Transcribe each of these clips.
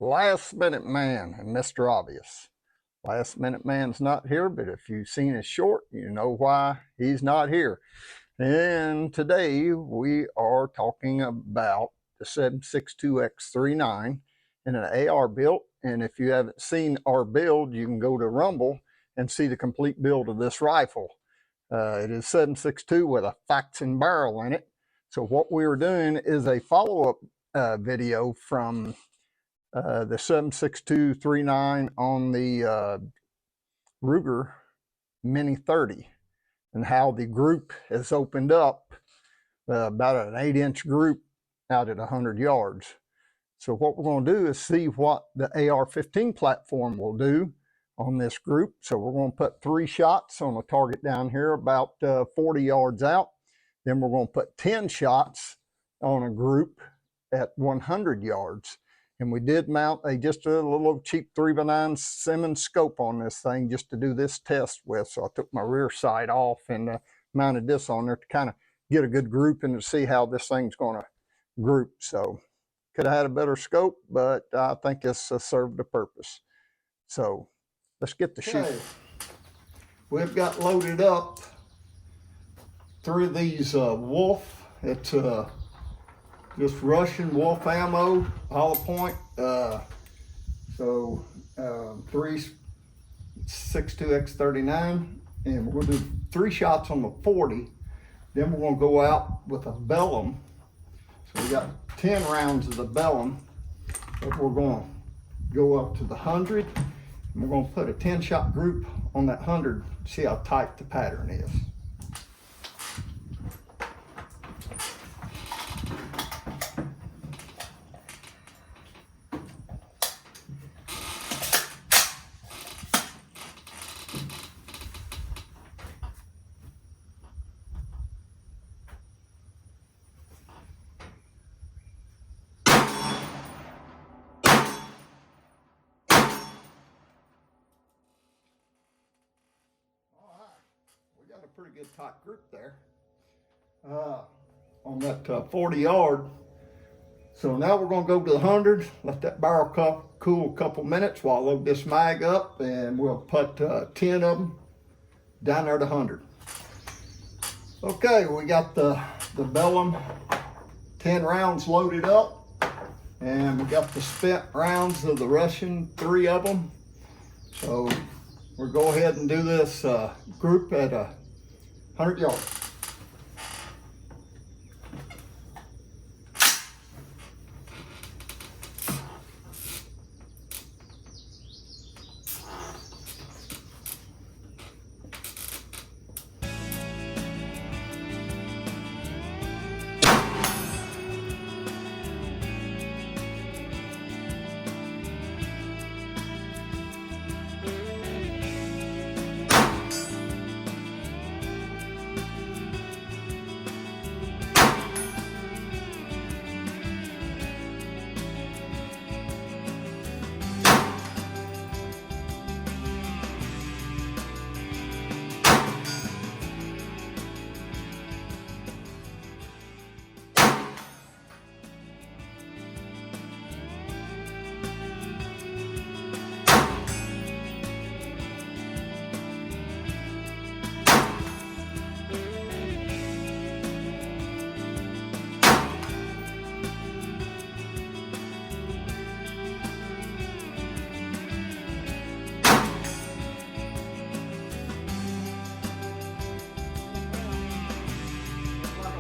Last Minute Man and Mr. Obvious. Last Minute Man's not here, but if you've seen his short, you know why he's not here. And today we are talking about the 7.62x39 in an AR build. And if you haven't seen our build, you can go to Rumble and see the complete build of this rifle. It is 7.62 with a Faxon barrel in it. So what we were doing is a follow-up video from the 7.6239 on the Ruger Mini 30 and how the group has opened up about an 8-inch group out at 100 yards. So what we're going to do is see what the AR-15 platform will do on this group. So we're going to put 3 shots on a target down here about 40 yards out. Then we're going to put 10 shots on a group at 100 yards. And we did mount just a little cheap 3x9 Simmons scope on this thing just to do this test with. So I took my rear sight off and mounted this on there to kind of get a good group and to see how this thing's going to group. So could have had a better scope, but I think this served the purpose. So let's get the shoot. We've got loaded up 3 of these Wolf. It's just Russian Wolf ammo, hollow point. 3.62x39, and we're gonna do 3 shots on the 40. Then we're gonna go out with a Bellum. So we got 10 rounds of the Bellum, but we're gonna go up to the 100. And we're gonna put a 10-shot group on that 100, see how tight the pattern is. Got a pretty good tight group there on that 40 yard. So now we're going to go to the 100, let that barrel cool a couple minutes while I load this mag up, and we'll put 10 of them down there to 100. Okay, we got the Bellum 10 rounds loaded up, and we got the spent rounds of the Russian, 3 of them. So we'll go ahead and do this group at 100 yards.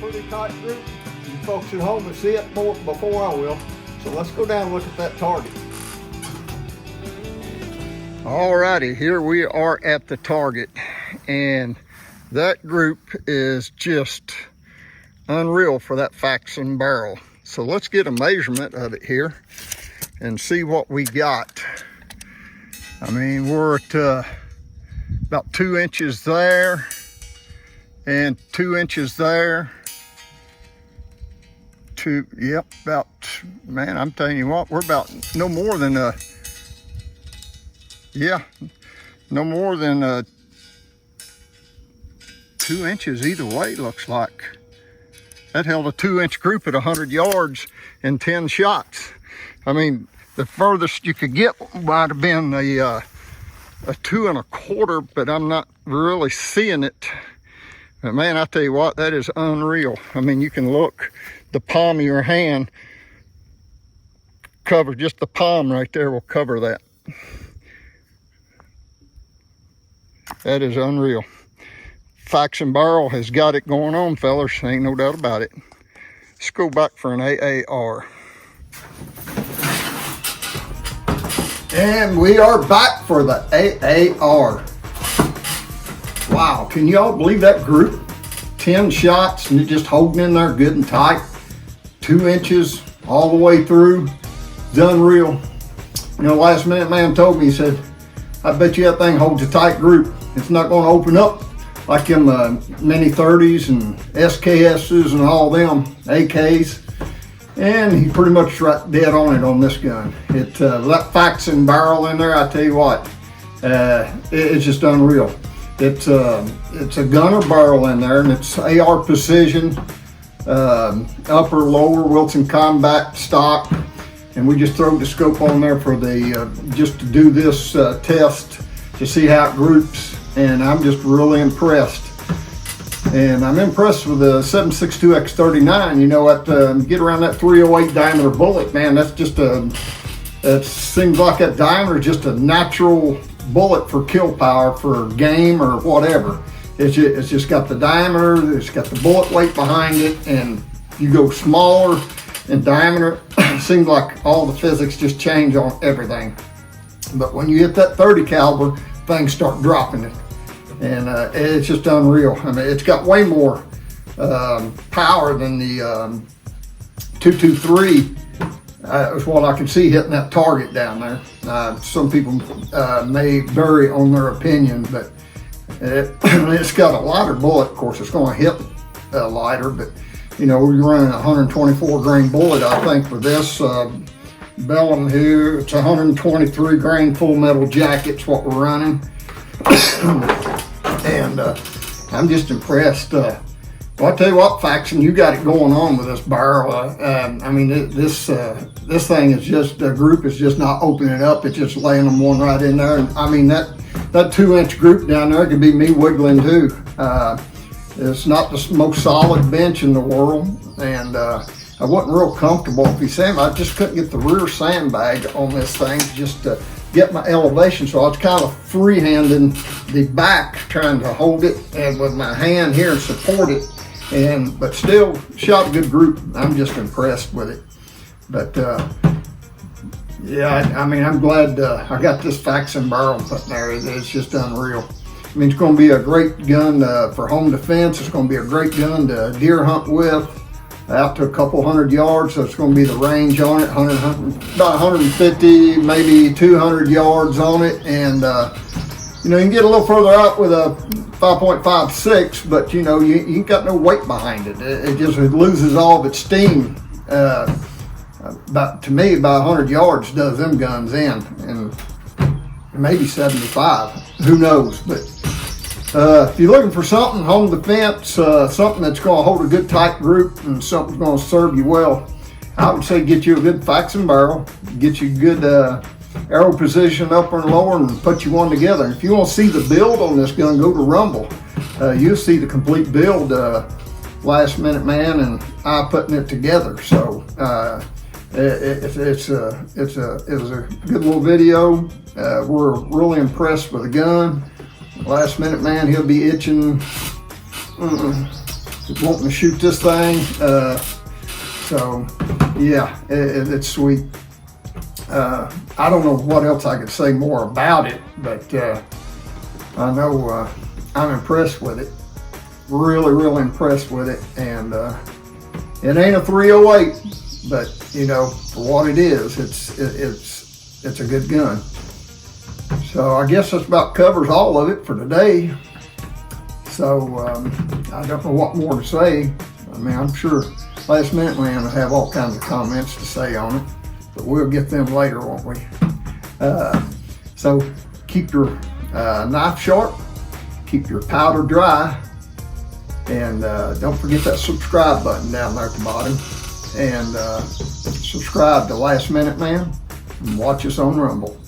Pretty tight group. You folks at home will see it more before I will. So let's go down and look at that target. Alrighty, here we are at the target, and that group is just unreal for that Faxon barrel. So let's get a measurement of it here and see what we got. I mean, we're at about 2 inches there and 2 inches there. Yep, about, man, I'm telling you what, we're about no more than no more than 2 inches either way, looks like. That held a 2-inch group at 100 yards and 10 shots. I mean, The furthest you could get might have been a 2 1/4, but I'm not really seeing it. But man, I tell you what, that is unreal. I mean, you can look, the palm of your hand cover, just the palm right there will cover that. That is unreal. Faxon barrel has got it going on, fellas. Ain't no doubt about it. Let's go back for an AAR. And we are back for the AAR. Wow, can y'all believe that group? 10 shots and it just holding in there good and tight. 2 inches all the way through. It's unreal. You know, last minute man told me, he said, I bet you that thing holds a tight group. It's not going to open up like them mini 30s and SKSs and all them, AKs. And he pretty much right dead on it on this gun. That Faxon barrel in there, I tell you what, it's just unreal. It's a gunner barrel in there, and it's AR precision, upper, lower, Wilson Combat stock. And we just throw the scope on there for the, just to do this test to see how it groups. And I'm just really impressed. And I'm impressed with the 7.62x39. You know what, get around that 308 diameter bullet, man, that's just it seems like that diameter is just a natural bullet for kill power for game or whatever. It's just got the diameter, it's got the bullet weight behind it, and you go smaller in diameter, it seems like all the physics just change on everything. But when you hit that 30 caliber, things start dropping it. And it's just unreal. I mean, it's got way more power than the 223 is what I can see hitting that target down there. Some people may vary on their opinion, but it's got a lighter bullet. Of course, it's going to hit lighter, but you know, we're running a 124 grain bullet, I think, for this Bellum here. It's 123 grain full metal jacket's what we're running. And I'm just impressed. Well, I tell you what, Faxon, you got it going on with this barrel. I mean, this thing is just, the group is just not opening up. It's just laying them one right in there. And I mean, that 2-inch group down there could be me wiggling too. It's not the most solid bench in the world. And I wasn't real comfortable. If you say I just couldn't get the rear sandbag on this thing just to get my elevation, so I was kind of freehanding the back, trying to hold it and with my hand here and support it, but still shot a good group. I'm just impressed with it. But yeah, I mean, I'm glad I got this Faxon barrel put in there. It's just unreal. I mean, it's going to be a great gun for home defense. It's going to be a great gun to deer hunt with, out to a couple 100 yards. So it's going to be the range on it, about 150, maybe 200 yards on it. And you know, you can get a little further out with a 5.56, but you know, you ain't got no weight behind it. It just loses all of its steam. To me, about 100 yards does them guns in, and maybe 75. Who knows? But if you're looking for something home defense, something that's going to hold a good tight group and something's going to serve you well, I would say get you a good Faxon barrel, get you good arrow position upper and lower, and put you one together. If you want to see the build on this gun, go to Rumble. You'll see the complete build. Last minute man and I putting it together. So it was a good little video. We're really impressed with the gun. Last minute man, he'll be itching, wanting to shoot this thing. So yeah, it's sweet. I don't know what else I could say more about it, but I know I'm impressed with it. Really impressed with it. And it ain't a 308, but you know, for what it is, it's a good gun. So I guess that's about covers all of it for today. So I don't know what more to say. I mean, I'm sure Last Minute Man will have all kinds of comments to say on it, but we'll get them later, won't we? So keep your knife sharp, keep your powder dry, and don't forget that subscribe button down there at the bottom. And subscribe to Last Minute Man. and watch us on Rumble.